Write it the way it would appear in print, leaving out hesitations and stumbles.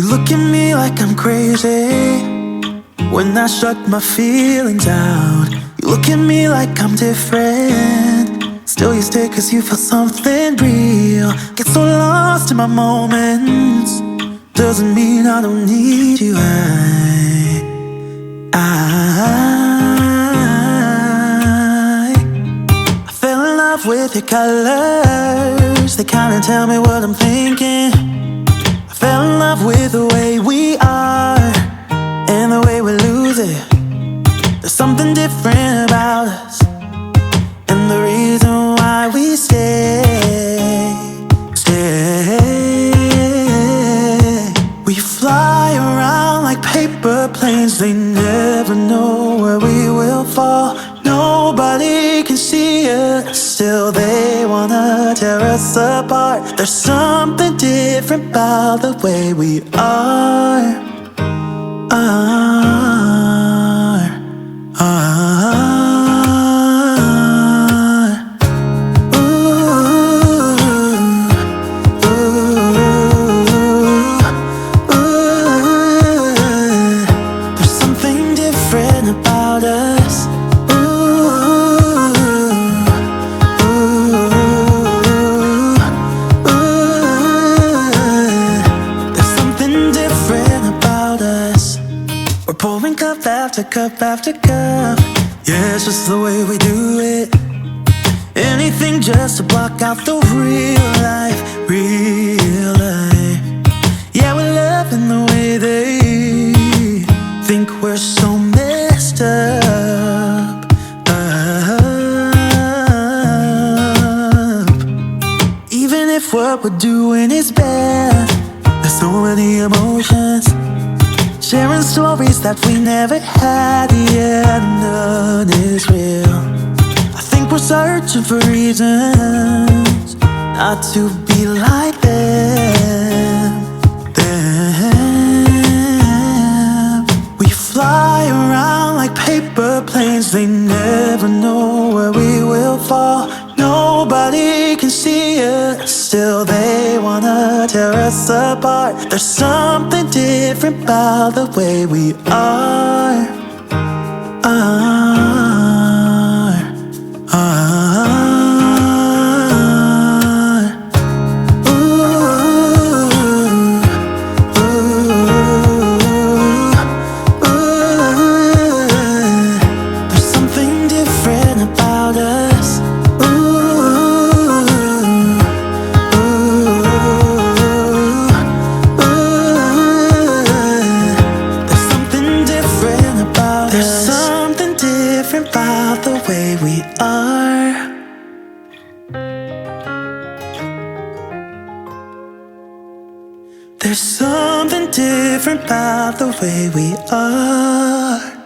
look at me like I'm crazy when I shut my feelings out. You look at me like I'm different, still you stay cause you feel something real. Get so lost in my moments, doesn't mean I don't need you. I fell in love with your colors, they kinda tell me what I'm thinking. I fell in love with the way we are and the way we lose it. There's something different about us, and the reason why we stay. We fly around like paper planes, they never know where we will fall. Nobody can see us, still they wanna tear us apart. There's something different about the way we are. There's something different about us. There's something different about us. We're pouring cup after cup after cup. Yeah, it's just the way we do it. Anything just to block out the real life, real life. Yeah, we're loving the way they think we're so messed up. Even if what we're doing is bad, there's so many emotions, sharing stories that we never had. Yeah, none is real. I think we're searching for reasons not to be like them. We fly around like paper planes, they never know where we will fall. Nobody can see us, still they wanna tear us apart. There's something different about the way we are. There's something different about us. There's something different about us. There's something different about the way we are. There's something different about the way we are.